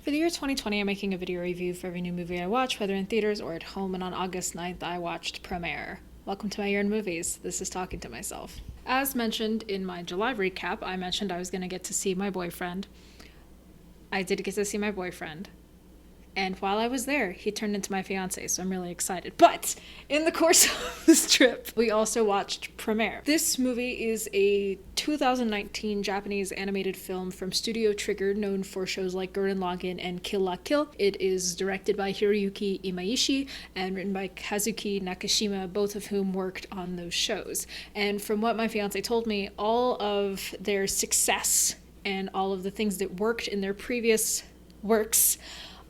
For the year 2020, I'm making a video review for every new movie I watch, whether in theaters or at home, and on August 9th, I watched Promare. Welcome to my year in movies. This is Talking to Myself. As mentioned in my July recap, I mentioned I was going to get to see my boyfriend. I did get to see my boyfriend. And while I was there, he turned into my fiance, so I'm really excited. But in the course of this trip, we also watched Promare. This movie is a 2019 Japanese animated film from Studio Trigger, known for shows like Gurren Lagann and Kill La Kill. It is directed by Hiroyuki Imaishi and written by Kazuki Nakashima, both of whom worked on those shows. And from what my fiance told me, all of their success and all of the things that worked in their previous works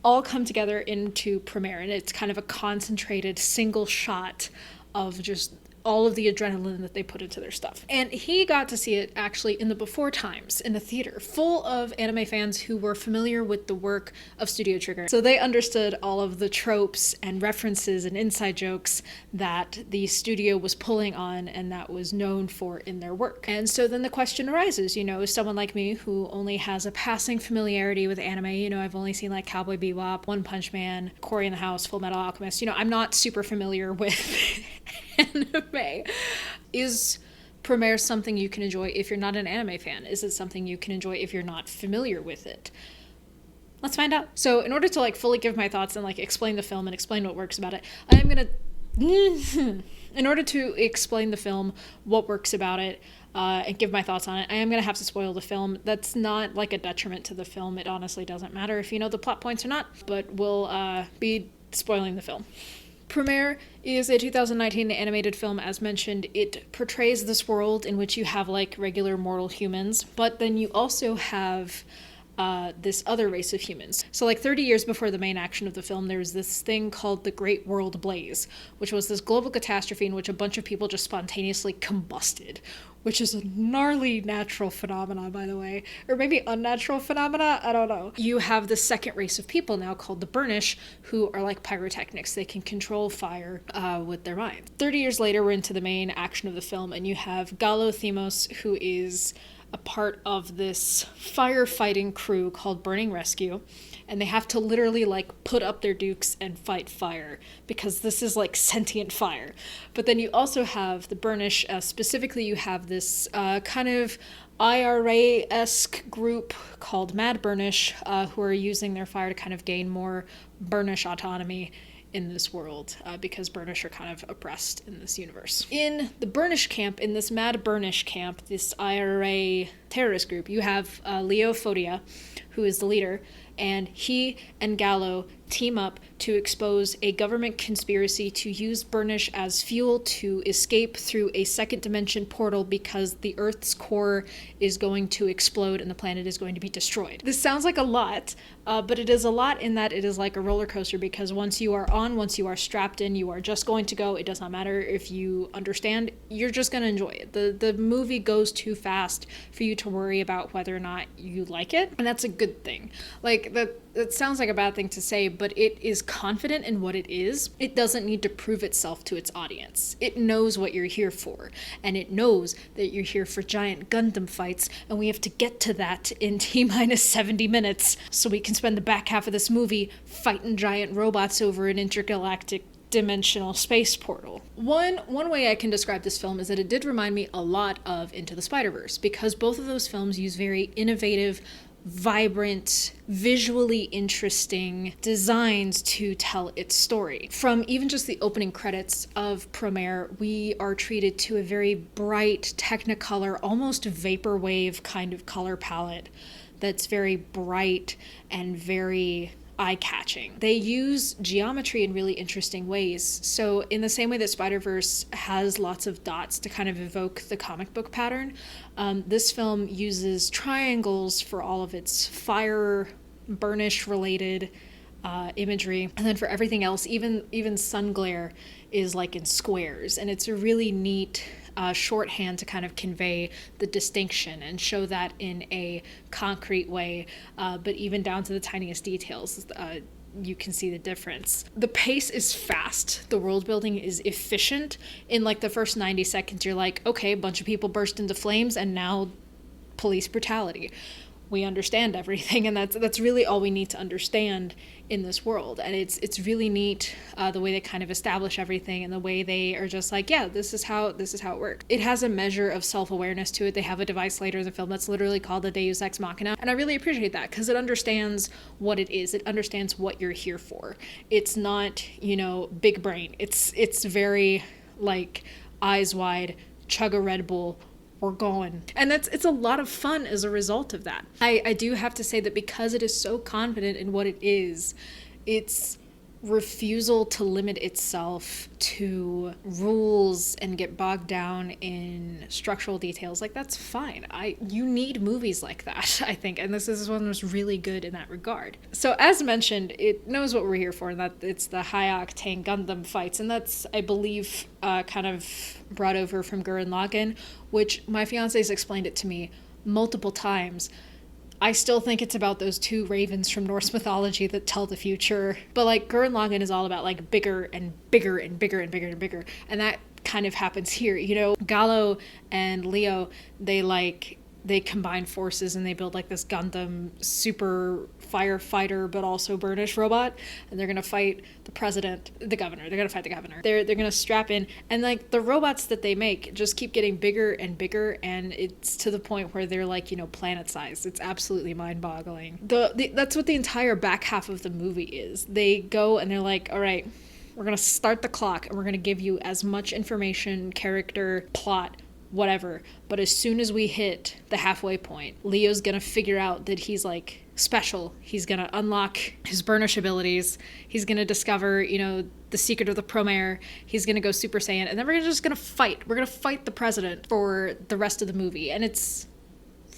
all come together into Promare, and it's kind of a concentrated single shot of just all of the adrenaline that they put into their stuff. And he got to see it actually in the before times in the theater, full of anime fans who were familiar with the work of Studio Trigger. So they understood all of the tropes and references and inside jokes that the studio was pulling on and that was known for in their work. And so then the question arises, someone like me who only has a passing familiarity with anime, I've only seen like Cowboy Bebop, One Punch Man, Cory in the House, Full Metal Alchemist, I'm not super familiar with anime. Is Promare something you can enjoy if you're not an anime fan? Is it something you can enjoy if you're not familiar with it? Let's find out. So in order to fully give my thoughts and explain the film and explain what works about it, I'm gonna in order to explain the film, what works about it, and give my thoughts on it, I am going to have to spoil the film. That's not a detriment to the film. It honestly doesn't matter if you know the plot points or not, but we'll be spoiling the film. Promare is a 2019 animated film. As mentioned, it portrays this world in which you have regular mortal humans, but then you also have this other race of humans. So 30 years before the main action of the film, there was this thing called the Great World Blaze, which was this global catastrophe in which a bunch of people just spontaneously combusted, which is a gnarly natural phenomena, by the way. Or maybe unnatural phenomena, I don't know. You have the second race of people now called the Burnish, who are like pyrotechnics. They can control fire with their mind. 30 years later, we're into the main action of the film, and you have Gallo Themos, who is a part of this firefighting crew called Burning Rescue, and they have to literally put up their dukes and fight fire because this is sentient fire. But then you also have the Burnish, specifically you have this kind of IRA-esque group called Mad Burnish, who are using their fire to kind of gain more Burnish autonomy in this world, because Burnish are kind of oppressed in this universe. In the Burnish camp, in this Mad Burnish camp, this IRA terrorist group, you have Leo Fodia, who is the leader, and he and Gallo team up to expose a government conspiracy to use Burnish as fuel to escape through a second dimension portal because the Earth's core is going to explode and the planet is going to be destroyed. This sounds like a lot, but it is a lot in that it is like a roller coaster, because once you are strapped in, you are just going to go. It does not matter if you understand, you're just going to enjoy it. The movie goes too fast for you to worry about whether or not you like it, and that's a good thing. That sounds like a bad thing to say, but it is confident in what it is. It doesn't need to prove itself to its audience. It knows what you're here for, and it knows that you're here for giant Gundam fights, and we have to get to that in T-minus 70 minutes, so we can spend the back half of this movie fighting giant robots over an intergalactic dimensional space portal. One way I can describe this film is that it did remind me a lot of Into the Spider-Verse, because both of those films use very innovative, vibrant, visually interesting designs to tell its story. From even just the opening credits of Promare, we are treated to a very bright Technicolor, almost vaporwave kind of color palette that's very bright and very eye-catching. They use geometry in really interesting ways. So in the same way that Spider-Verse has lots of dots to kind of evoke the comic book pattern, this film uses triangles for all of its fire, burnish-related imagery. And then for everything else, even sun glare is in squares. And it's a really neat shorthand to kind of convey the distinction and show that in a concrete way, but even down to the tiniest details, you can see the difference. The pace is fast. The world building is efficient. In the first 90 seconds, you're okay, a bunch of people burst into flames and now police brutality. we understand everything, and that's really all we need to understand in this world. And it's really neat the way they kind of establish everything, and the way they are just like, yeah, this is how it works. It has a measure of self-awareness to it. They have a device later in the film that's literally called the Deus Ex Machina, and I really appreciate that because it understands what it is. It understands what you're here for. It's not, big brain. It's very like eyes wide, chug a Red Bull, we're going. And it's a lot of fun as a result of that. I do have to say that because it is so confident in what it is, its refusal to limit itself to rules and get bogged down in structural details, like, that's fine. You need movies like that, I think, and this is one that's really good in that regard. So as mentioned, it knows what we're here for, and that it's the high-octane Gundam fights, and that's, I believe, kind of brought over from Gurren Lagann, which my fiance's explained it to me multiple times. I still think it's about those two ravens from Norse mythology that tell the future. But like Gurren Lagann is all about like bigger and bigger and bigger and bigger and bigger. And that kind of happens here. Gallo and Leo, they combine forces and they build like this Gundam super firefighter but also burnish robot, and they're gonna fight the president, the governor. They're gonna fight the governor. They're gonna strap in, and like the robots that they make just keep getting bigger and bigger, and it's to the point where they're like planet sized. It's absolutely mind-boggling. That's what the entire back half of the movie is. They go and they're like, all right, we're gonna start the clock and we're gonna give you as much information, character, plot, whatever, but as soon as we hit the halfway point, Leo's gonna figure out that he's like special. He's gonna unlock his burnish abilities. He's gonna discover, the secret of the Promare. He's gonna go Super Saiyan, and then we're just gonna fight. We're gonna fight the president for the rest of the movie, and it's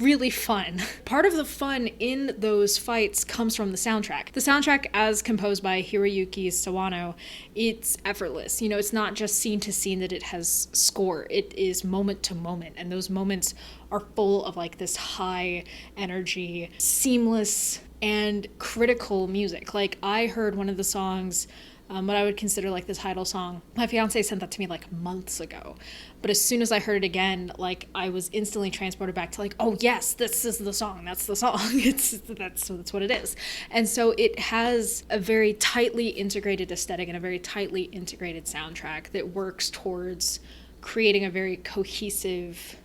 really fun. Part of the fun in those fights comes from the soundtrack. The soundtrack, as composed by Hiroyuki Sawano, it's effortless. It's not just scene to scene that it has score. It is moment to moment, and those moments are full of like this high energy, seamless, and critical music. Like, I heard one of the songs, what I would consider like the title song. My fiance sent that to me like months ago. But as soon as I heard it again, like, I was instantly transported back to like, oh yes, this is the song. That's the song. That's what it is. And so it has a very tightly integrated aesthetic and a very tightly integrated soundtrack that works towards creating a very cohesive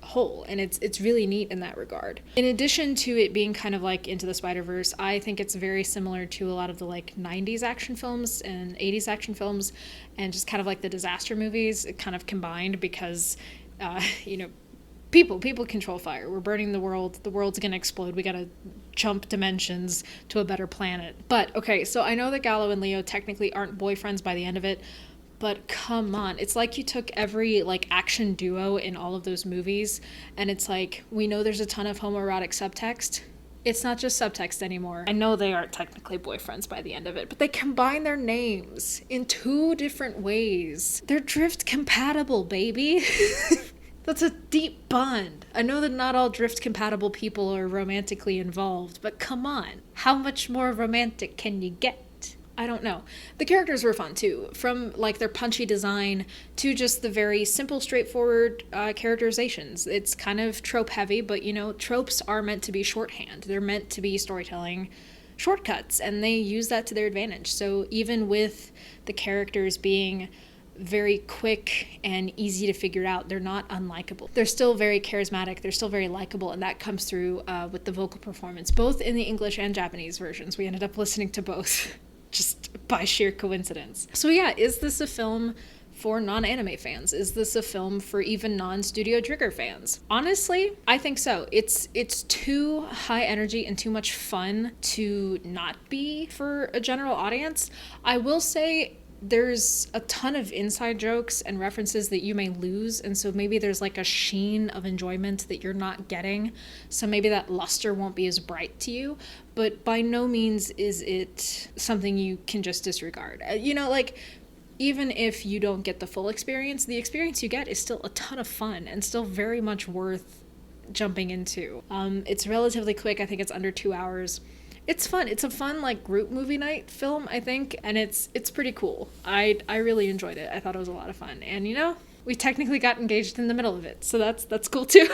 whole, and it's really neat in that regard. In addition to it being kind of like Into the Spider-Verse, I think it's very similar to a lot of the like 90s action films and 80s action films, and just kind of like the disaster movies kind of combined, because people control fire. We're burning the world's gonna explode, we gotta jump dimensions to a better planet. But okay, so I know that Gallo and Leo technically aren't boyfriends by the end of it, but come on, it's like you took every like action duo in all of those movies, and it's like, we know there's a ton of homoerotic subtext. It's not just subtext anymore. I know they aren't technically boyfriends by the end of it, but they combine their names in two different ways. They're drift compatible, baby. That's a deep bond. I know that not all drift compatible people are romantically involved, but come on, how much more romantic can you get? I don't know. The characters were fun too, from like their punchy design to just the very simple, straightforward characterizations. It's kind of trope heavy, but tropes are meant to be shorthand. They're meant to be storytelling shortcuts, and they use that to their advantage. So even with the characters being very quick and easy to figure out, they're not unlikable. They're still very charismatic, they're still very likable, and that comes through with the vocal performance, both in the English and Japanese versions. We ended up listening to both. Just by sheer coincidence. So yeah, is this a film for non-anime fans? Is this a film for even non-Studio Trigger fans? Honestly, I think so. It's too high energy and too much fun to not be for a general audience. I will say there's a ton of inside jokes and references that you may lose, and so maybe there's like a sheen of enjoyment that you're not getting, so maybe that luster won't be as bright to you, but by no means is it something you can just disregard. Like, even if you don't get the full experience, the experience you get is still a ton of fun and still very much worth jumping into. It's relatively quick. I think it's under 2 hours. It's fun. It's a fun like group movie night film, I think, and it's pretty cool. I really enjoyed it. I thought it was a lot of fun, and we technically got engaged in the middle of it, so that's cool too.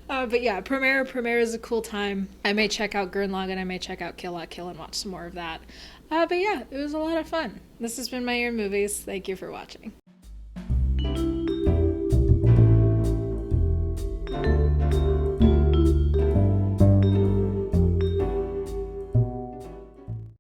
But yeah, Promare is a cool time. I may check out Gurren Lagann, I may check out Kill La Kill and watch some more of that. But yeah, it was a lot of fun. This has been My Year in Movies. Thank you for watching.